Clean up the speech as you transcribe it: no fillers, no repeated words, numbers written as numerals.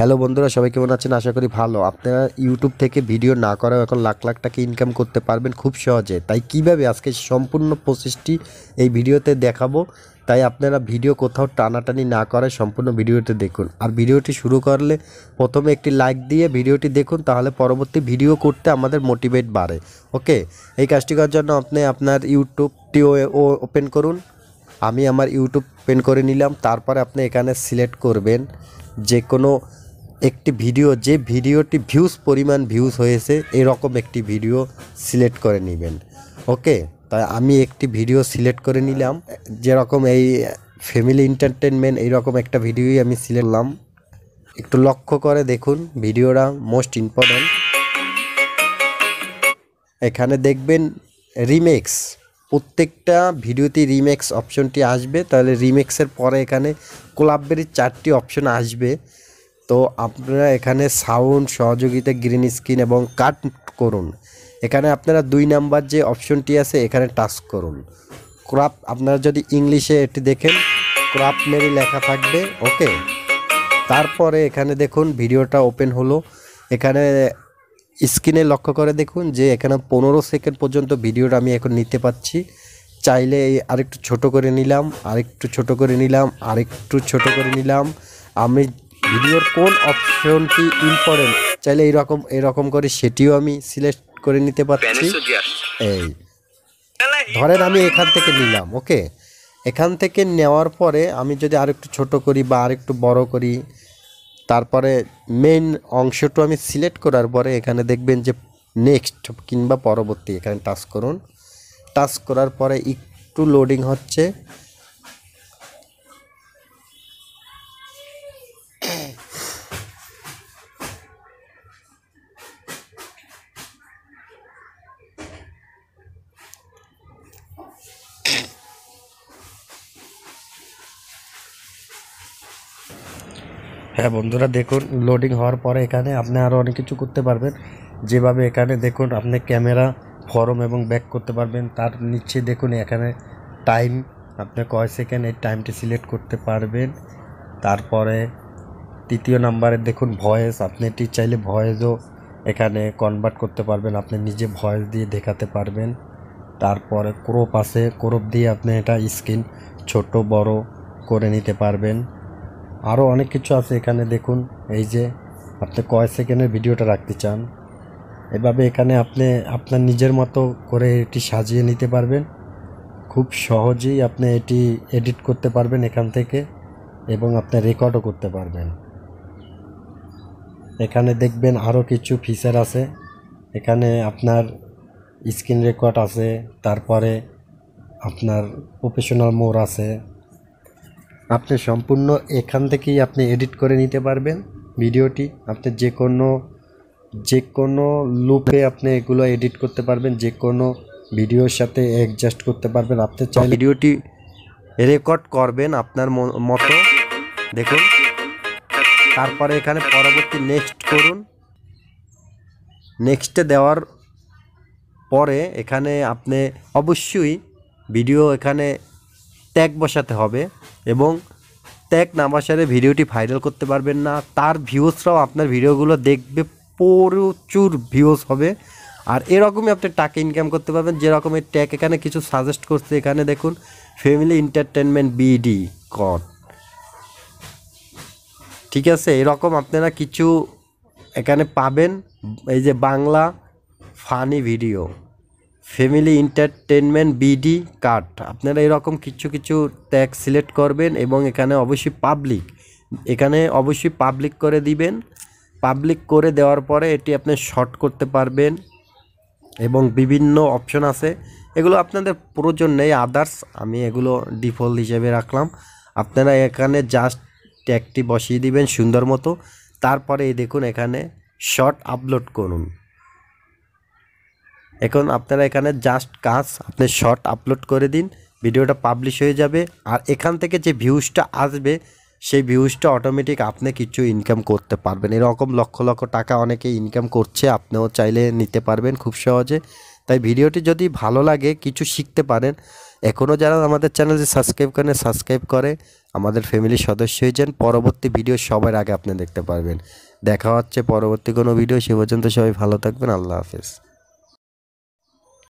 Hello বন্ধুরা, সবাই কেমন আছেন? আশা করি ভালো। আপনারা ইউটিউব থেকে ভিডিও না করেও এখন লাখ লাখ টাকা ইনকাম করতে পারবেন খুব সহজে। তাই কিভাবে আজকে সম্পূর্ণ প্রসেসটি এই ভিডিওতে দেখাবো। তাই আপনারা ভিডিও কোথাও টানাটানি না করে সম্পূর্ণ ভিডিওতে দেখুন। আর ভিডিওটি শুরু করলে প্রথমে একটি লাইক দিয়ে ভিডিওটি দেখুন, তাহলে পরবর্তী ভিডিও করতে আমাদের মোটিভেট বাড়ে। ওকে, এই কাজটি করার জন্য আপনি আপনার ইউটিউবটি ওপেন করুন। আমি আমার ইউটিউব ওপেন করে নিলাম। তারপরে আপনি এখানে সিলেক্ট করবেন যে কোনো একটি ভিডিও, যে ভিডিওটি পরিমাণ ভিউজ হয়েছে এরকম একটি ভিডিও সিলেক্ট করে নেবেন। ওকে, তাই আমি একটি ভিডিও সিলেক্ট করে নিলাম, যেরকম এই ফ্যামিলি এন্টারটেনমেন্ট এইরকম একটা ভিডিওই আমি সিলেক্ট করলাম। একটু লক্ষ্য করে দেখুন ভিডিওটা, মোস্ট ইম্পর্ট্যান্ট। এখানে দেখবেন রিমেক্স, প্রত্যেকটা ভিডিওতে রিমেক্স অপশনটি আসবে। তাহলে রিমেক্সের পরে এখানে কোলাবের 4টি অপশন আসবে। তো আপনারা এখানে সাউন্ড, সহযোগিতা, গ্রিন স্ক্রিন এবং কাট করুন। এখানে আপনারা 2 নাম্বার যে অপশনটি আছে এখানে টাচ করুন। ক্রাপ, আপনারা যদি ইংলিশে এটি দেখেন ক্রাপ মেরি লেখা থাকবে। ওকে, তারপরে এখানে দেখুন ভিডিওটা ওপেন হলো। এখানে স্ক্রিনে লক্ষ্য করে দেখুন যে এখানে 15 সেকেন্ড পর্যন্ত ভিডিওটা আমি এখন নিতে পাচ্ছি। চাইলে আরেকটু ছোট করে নিলাম, আরেকটু ছোট করে নিলাম, আরেকটু ছোট করে নিলাম। আমি ভিডিওর কোন অপশনটি ইম্পর্টেন্ট চাইলে এরকম করে সেটিও আমি সিলেক্ট করে নিতে পারছি। এই ধরেন আমি এখান থেকে নিলাম। ওকে, এখান থেকে নেওয়ার পরে আমি যদি আরেকটু ছোট করি বা আরেকটু বড় করি, তারপরে মেইন অংশটা আমি সিলেক্ট করার পরে এখানে দেখবেন যে নেক্সট কিংবা পরবর্তী, এখানে টাচ করুন। টাচ করার পরে একটু লোডিং হচ্ছে। হ্যাঁ বন্ধুরা, দেখুন লোডিং হওয়ার পরে এখানে আপনি আরও অনেক কিছু করতে পারবেন। যেভাবে এখানে দেখুন আপনি ক্যামেরা, ফরম এবং ব্যাক করতে পারবেন। তার নিচে দেখুন এখানে টাইম, আপনি কয় সেকেন্ড এই টাইমটি সিলেক্ট করতে পারবেন। তারপরে 3 নাম্বারে দেখুন ভয়েস, আপনি এটি চাইলে ভয়েসও এখানে কনভার্ট করতে পারবেন, আপনি নিজে ভয়েস দিয়ে দেখাতে পারবেন। তারপরে ক্রপ আছে, ক্রপ দিয়ে আপনি এটা স্ক্রিন ছোট বড় করে নিতে পারবেন। আরও অনেক কিছু আছে এখানে দেখুন। এই যে আপনি কয় সেকেন্ডের ভিডিওটা রাখতে চান, এভাবে এখানে আপনি আপনার নিজের মতো করে এটি সাজিয়ে নিতে পারবেন। খুব সহজেই আপনি এটি এডিট করতে পারবেন এখান থেকে, এবং আপনি রেকর্ডও করতে পারবেন। এখানে দেখবেন আরও কিছু ফিচার আছে। এখানে আপনার স্ক্রিন রেকর্ড আছে, তারপরে আপনার প্রফেশনাল মোড আছে। আপনি সম্পূর্ণ এখান থেকেই আপনি এডিট করে নিতে পারবেন ভিডিওটি। আপনি যে কোনো লুপে আপনি এগুলো এডিট করতে পারবেন, যে কোনো ভিডিওর সাথে অ্যাডজাস্ট করতে পারবেন। আপনি চাইলে ভিডিওটি রেকর্ড করবেন আপনার মতো, দেখুন। তারপরে এখানে পরবর্তী নেক্সট করুন। নেক্সটে দেওয়ার পরে এখানে আপনি অবশ্যই ভিডিও এখানে ট্যাগ বসাতে হবে, এবং ট্যাগ না বসালে ভিডিওটি ভাইরাল করতে পারবেন না। তার ভিউজরাও আপনার ভিডিওগুলো দেখবে, প্রচুর ভিউজ হবে। আর এরকমই আপনি টাকা ইনকাম করতে পারবেন। যেরকমের ট্যাগ এখানে কিছু সাজেস্ট করছে, এখানে দেখুন ফ্যামিলি এন্টারটেনমেন্ট বিডি কট, ঠিক আছে। এরকম আপনারা কিছু এখানে পাবেন। এই যে Bangla funny video, family entertainment BD cut, আপনারা এরকম কিছু ট্যাগ সিলেক্ট করবেন, এবং এখানে অবশ্যই পাবলিক করে দিবেন। পাবলিক করে দেওয়ার পরে এটি আপনি শর্ট করতে পারবেন, এবং বিভিন্ন অপশন আছে, এগুলো আপনাদের প্রয়োজন নেই। আদার্স আমি এগুলো ডিফল্ট হিসেবে রাখলাম। আপনারা এখানে জাস্ট ট্যাগটি বসিয়ে দিবেন সুন্দর মতো। তারপরে এই দেখুন এখানে শর্ট আপলোড করুন। এখন আপনারা এখানে জাস্ট কাজ, আপনি শর্ট আপলোড করে দিন, ভিডিওটা পাবলিশ হয়ে যাবে। আর এখান থেকে যে ভিউজটা আসবে সেই ভিউজটা অটোমেটিক আপনি কিছু ইনকাম করতে পারবেন। এরকম লক্ষ লক্ষ টাকা অনেকে ইনকাম করছে, আপনিও চাইলে নিতে পারবেন খুব সহজে। তাই ভিডিওটি যদি ভালো লাগে, কিছু শিখতে পারেন, এখনও যারা আমাদের চ্যানেলটি সাবস্ক্রাইব করেন, সাবস্ক্রাইব করে আমাদের ফ্যামিলির সদস্য হয়ে যান। পরবর্তী ভিডিও সবার আগে আপনি দেখতে পারবেন। দেখা হচ্ছে পরবর্তী কোনো ভিডিও। সে পর্যন্ত সবাই ভালো থাকবেন। আল্লাহ হাফেজ।